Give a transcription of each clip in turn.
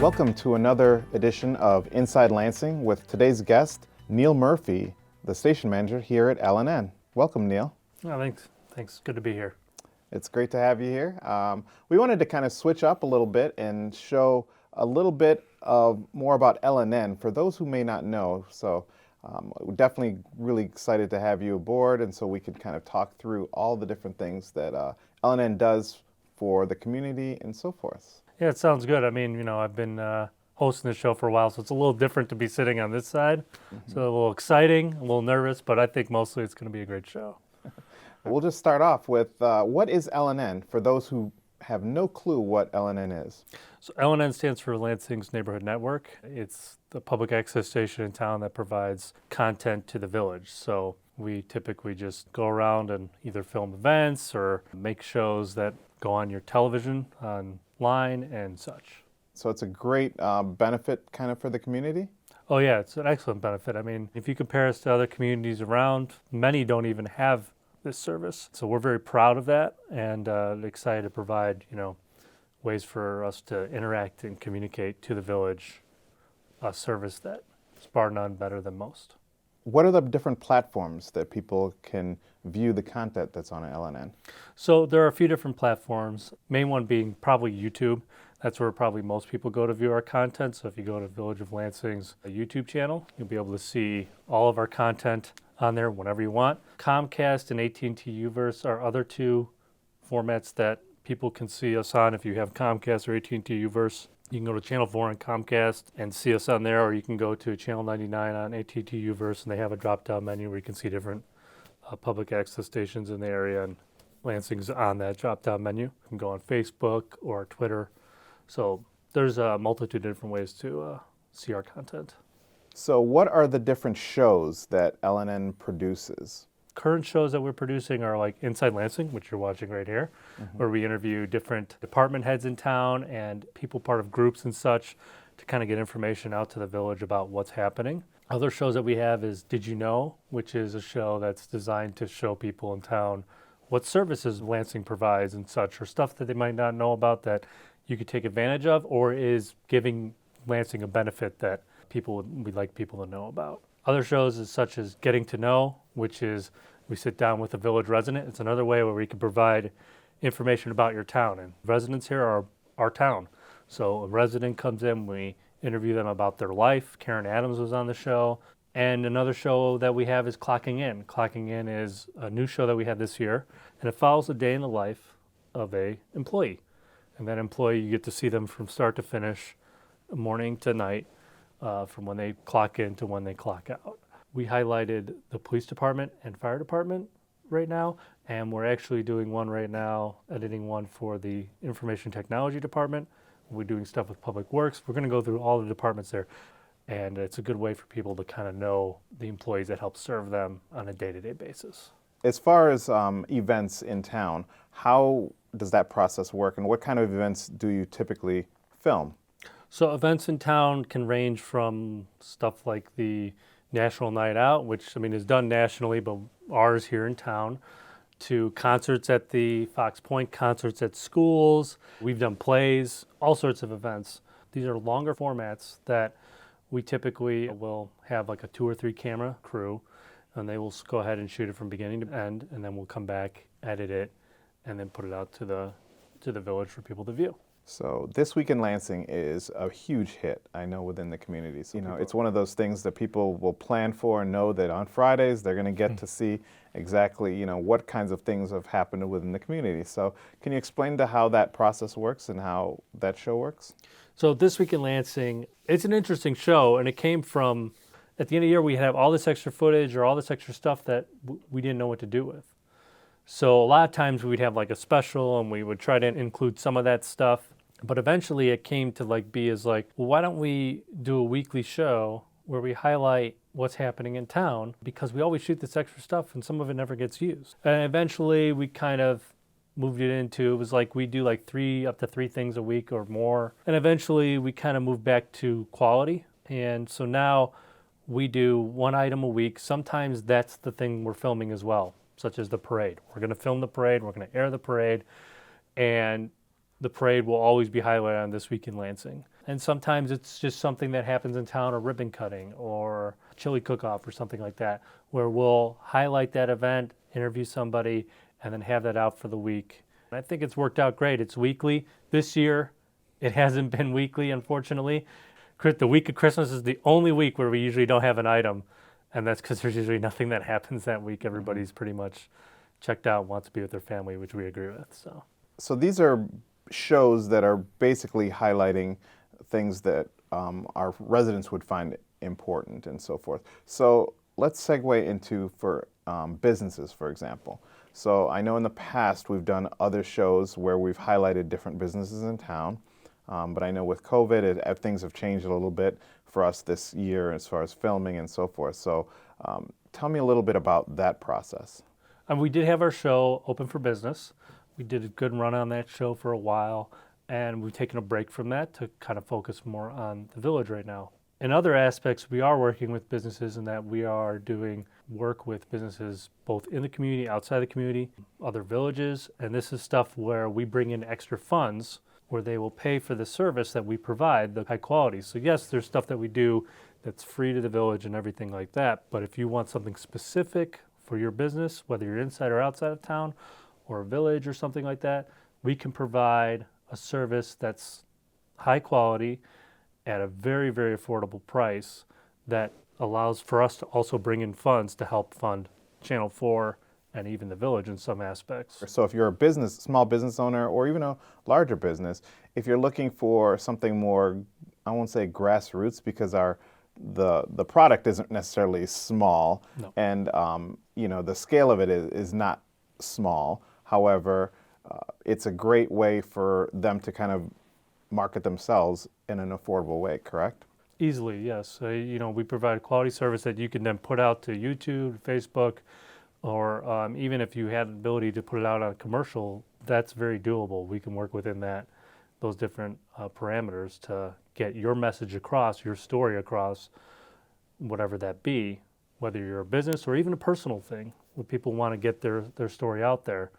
Welcome to another edition of Inside Lansing with today's guest, Neil Murphy, the station manager here at LNN. Welcome, Neil. Oh, thanks. Thanks. Good to be here. It's great to have you here. We wanted to kind of switch up a little bit and show a little bit of more about LNN for those who may not know. So we're definitely really excited to have you aboard, and so we could kind of talk through all the different things that LNN does for the community and so forth. Yeah, it sounds good. I mean, I've been hosting the show for a while, so it's a little different to be sitting on this side. Mm-hmm. So a little exciting, a little nervous, but I think mostly it's going to be a great show. We'll just start off with what is LNN for those who have no clue what LNN is. So LNN stands for Lansing's Neighborhood Network. It's the public access station in town that provides content to the village. So we typically just go around and either film events or make shows that go on your television, online and such. So it's a great benefit kind of for the community? Oh yeah, it's an excellent benefit. I mean, if you compare us to other communities around, many don't even have this service. So we're very proud of that and excited to provide, ways for us to interact and communicate to the village, a service that is bar none better than most. What are the different platforms that people can view the content that's on LNN? So there are a few different platforms, main one being probably YouTube. That's where probably most people go to view our content. So if you go to Village of Lansing's YouTube channel, you'll be able to see all of our content on there whenever you want. Comcast and AT&T U-verse are other two formats that people can see us on. If you have Comcast or AT&T U-verse, you can go to Channel 4 on Comcast and see us on there, or you can go to Channel 99 on AT&T U-verse, and they have a drop-down menu where you can see different public access stations in the area, and Lansing's on that drop-down menu. You can go on Facebook or Twitter. So there's a multitude of different ways to see our content. So what are the different shows that LNN produces? Current shows that we're producing are like Inside Lansing, which you're watching right here, where we interview different department heads in town and people part of groups and such to kind of get information out to the village about what's happening. Other shows that we have is Did You Know, which is a show that's designed to show people in town what services Lansing provides and such, or stuff that they might not know about that you could take advantage of, or is giving Lansing a benefit that we'd like people to know about. Other shows is such as Getting to Know, which is we sit down with a village resident. It's another way where we can provide information about your town. And residents here are our town. So a resident comes in, we interview them about their life. Karen Adams was on the show. And another show that we have is Clocking In. Clocking In is a new show that we had this year, and it follows a day in the life of a employee. And that employee, you get to see them from start to finish, morning to night, from when they clock in to when they clock out. We highlighted the police department and fire department right now, and we're actually doing one right now, editing one for the information technology department. We're doing stuff with public works. We're going to go through all the departments there, and it's a good way for people to kind of know the employees that help serve them on a day-to-day basis. As far as events in town, how does that process work, and what kind of events do you typically film? So events in town can range from stuff like the National Night Out, which is done nationally, but ours here in town, to concerts at the Fox Point, concerts at schools. We've done plays, all sorts of events. These are longer formats that we typically will have like a 2 or 3 camera crew, and they will go ahead and shoot it from beginning to end, and then we'll come back, edit it, and then put it out to the village for people to view. So This Week in Lansing is a huge hit, I know, within the communities. It's one of those things that people will plan for and know that on Fridays they're going to get to see exactly, what kinds of things have happened within the community. So can you explain to how that process works and how that show works? So This Week in Lansing, it's an interesting show, and it came from, at the end of the year, we have all this extra footage or all this extra stuff that we didn't know what to do with. So a lot of times we'd have like a special and we would try to include some of that stuff. But eventually it came to well, why don't we do a weekly show where we highlight what's happening in town, because we always shoot this extra stuff and some of it never gets used. And eventually we kind of moved it into, it was like we do like 3 up to 3 things a week or more. And eventually we kind of moved back to quality. And so now we do 1 item a week. Sometimes that's the thing we're filming as well, such as the parade. We're going to film the parade, we're going to air the parade, and the parade will always be highlighted on This Week in Lansing. And sometimes it's just something that happens in town, a ribbon cutting or chili cook-off or something like that, where we'll highlight that event, interview somebody, and then have that out for the week. And I think it's worked out great. It's weekly. This year, it hasn't been weekly, unfortunately. The week of Christmas is the only week where we usually don't have an item, and that's because there's usually nothing that happens that week. Everybody's pretty much checked out, wants to be with their family, which we agree with. So these are shows that are basically highlighting things that our residents would find important and so forth. So let's segue into for businesses, for example. So I know in the past we've done other shows where we've highlighted different businesses in town, but I know with COVID, things have changed a little bit for us this year as far as filming and so forth. So tell me a little bit about that process. We did have our show Open for Business. We did a good run on that show for a while, and we've taken a break from that to kind of focus more on the village right now. In other aspects, we are working with businesses in that we are doing work with businesses both in the community, outside the community, other villages, and this is stuff where we bring in extra funds where they will pay for the service that we provide, the high quality. So yes, there's stuff that we do that's free to the village and everything like that, but if you want something specific for your business, whether you're inside or outside of town or a village or something like that, we can provide a service that's high quality at a very, very affordable price that allows for us to also bring in funds to help fund Channel 4 and even the village in some aspects. So if you're a small business owner, or even a larger business, if you're looking for something more, I won't say grassroots, because the product isn't necessarily small, No. and the scale of it is not small. However, it's a great way for them to kind of market themselves in an affordable way, correct? Easily, yes. We provide a quality service that you can then put out to YouTube, Facebook, or even if you had the ability to put it out on a commercial, that's very doable. We can work within those different parameters to get your message across, your story across, whatever that be, whether you're a business or even a personal thing, where people want to get their story out there.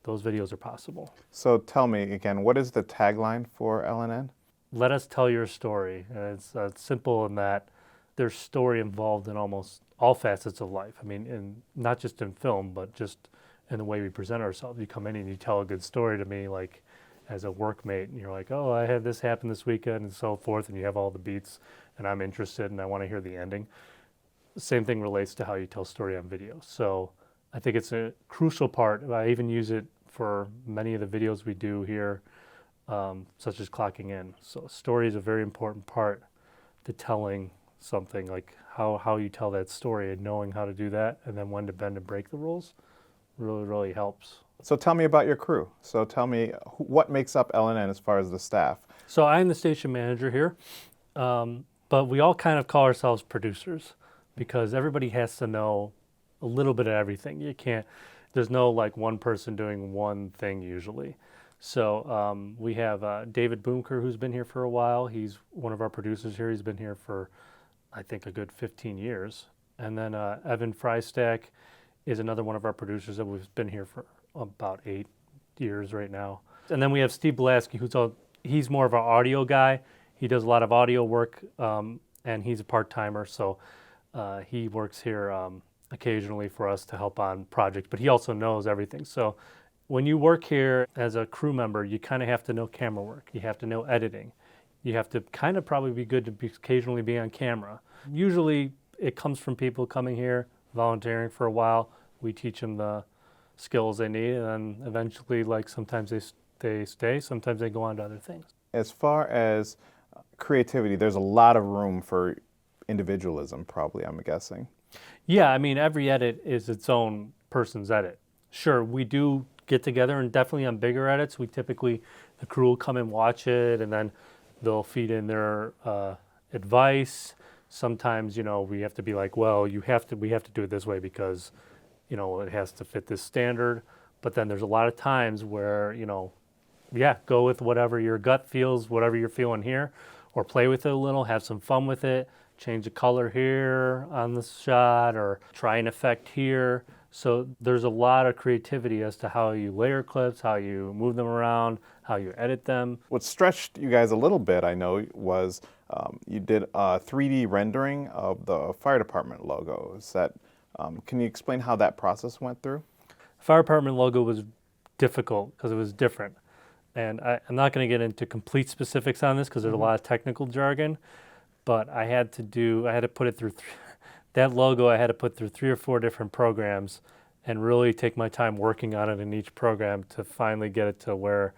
Those videos are possible. So tell me again, what is the tagline for LNN? Let us tell your story. And it's simple in that there's story involved in almost all facets of life. I mean, not just in film, but just in the way we present ourselves. You come in and you tell a good story to me, like as a workmate, and you're like, oh, I had this happen this weekend and so forth, and you have all the beats, and I'm interested and I want to hear the ending. The same thing relates to how you tell story on video. So I think it's a crucial part. I even use it for many of the videos we do here, such as clocking in. So story is a very important part to telling something, like how you tell that story, and knowing how to do that, and then when to bend and break the rules really, really helps. So tell me about your crew. So tell me what makes up LNN as far as the staff. So I'm the station manager here, but we all kind of call ourselves producers because everybody has to know a little bit of everything. There's no like one person doing one thing usually. So we have David Boomker, who's been here for a while. He's one of our producers here. He's been here for, I think, a good 15 years. And then Evan Frystack is another one of our producers that we've been here for about 8 years right now. And then we have Steve Bulaski, he's more of an audio guy. He does a lot of audio work, and he's a part-timer, so he works here occasionally for us to help on projects, but he also knows everything. So when you work here as a crew member, you kind of have to know camera work. You have to know editing. You have to kind of probably be good to occasionally be on camera. Usually it comes from people coming here, volunteering for a while. We teach them the skills they need, and then eventually, like, sometimes they stay, sometimes they go on to other things. As far as creativity, there's a lot of room for individualism, probably, I'm guessing. Yeah, I mean, every edit is its own person's edit. Sure, we do get together, and definitely on bigger edits, the crew will come and watch it, and then they'll feed in their advice. Sometimes, we have to be like, well, we have to do it this way because, it has to fit this standard. But then there's a lot of times where, go with whatever your gut feels, whatever you're feeling here, or play with it a little, have some fun with it, change the color here on the shot, or try an effect here. So there's a lot of creativity as to how you layer clips, how you move them around, how you edit them. What stretched you guys a little bit, I know, was you did a 3D rendering of the fire department logo. Can you explain how that process went through? Fire department logo was difficult because it was different. And I'm not going to get into complete specifics on this because there's a lot of technical jargon, but I had to put it through, that logo I had to put through 3 or 4 different programs and really take my time working on it in each program to finally get it to where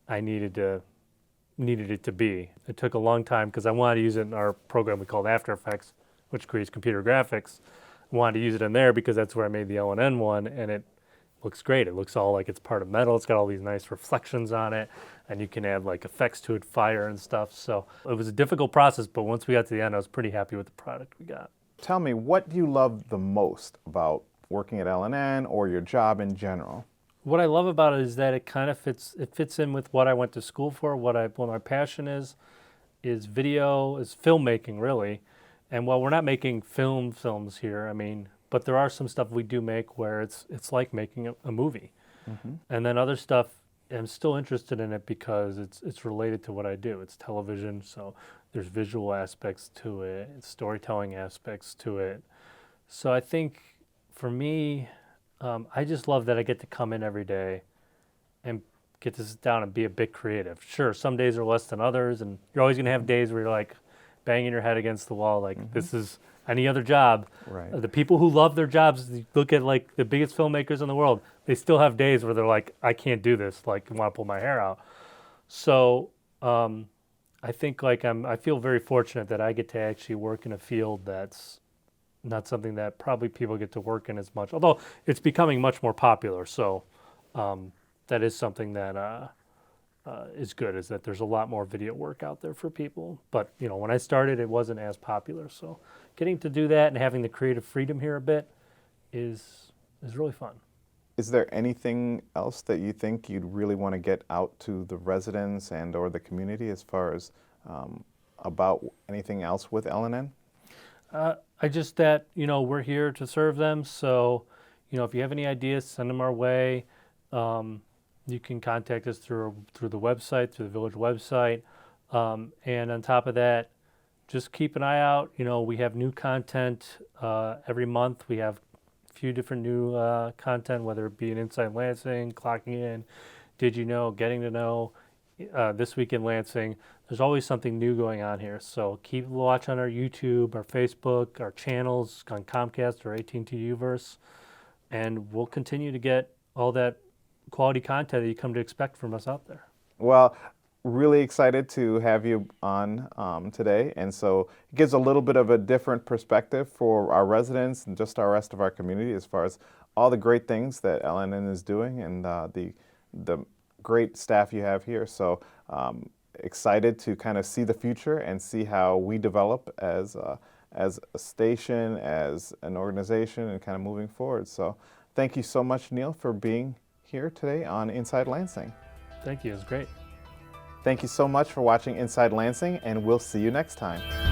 I needed it to be. It took a long time because I wanted to use it in our program we called After Effects, which creates computer graphics. I wanted to use it in there because that's where I made the LNN one, and it looks great. It looks all like it's part of metal. It's got all these nice reflections on it, and you can add like effects to it, fire and stuff. So it was a difficult process, but once we got to the end, I was pretty happy with the product we got. Tell me, what do you love the most about working at LNN or your job in general? What I love about it is that it kind of fits in with what I went to school for, what my passion is video, is filmmaking really. And while we're not making films here, I mean, but there are some stuff we do make where it's like making a movie. And then other stuff, I'm still interested in it because it's related to what I do. It's television, so there's visual aspects to it, storytelling aspects to it. So I think for me, I just love that I get to come in every day and get to sit down and be a bit creative. Sure, some days are less than others, and you're always going to have days where you're like banging your head against the wall, like this is any other job. Right. The people who love their jobs, you look at like the biggest filmmakers in the world, they still have days where they're like, I can't do this, like I want to pull my hair out. So I think like I feel very fortunate that I get to actually work in a field that's not something that probably people get to work in as much, although it's becoming much more popular. So that is something that is good, is that there's a lot more video work out there for people. But you know, when I started, it wasn't as popular. So getting to do that and having the creative freedom here a bit is really fun. Is there anything else that you think you'd really want to get out to the residents and or the community as far as about anything else with LNN? I just that, you know, we're here to serve them. So, you know, if you have any ideas, send them our way. You can contact us through the website, through the village website. And on top of that, just keep an eye out. You know, we have new content every month. We have a few different new content, whether it be an Inside Lansing, Clocking In, Did You Know, Getting to Know, This Week in Lansing. There's always something new going on here. So keep a watch on our YouTube, our Facebook, our channels on Comcast or AT&T Uverse. And we'll continue to get all that quality content that you come to expect from us out there. Well, really excited to have you on today, and so it gives a little bit of a different perspective for our residents and just our rest of our community as far as all the great things that LNN is doing and the great staff you have here. So excited to kind of see the future and see how we develop as a station, as an organization, and kind of moving forward. So thank you so much, Neil, for being here today on Inside Lansing. Thank you. It was great. Thank you so much for watching Inside Lansing, and we'll see you next time.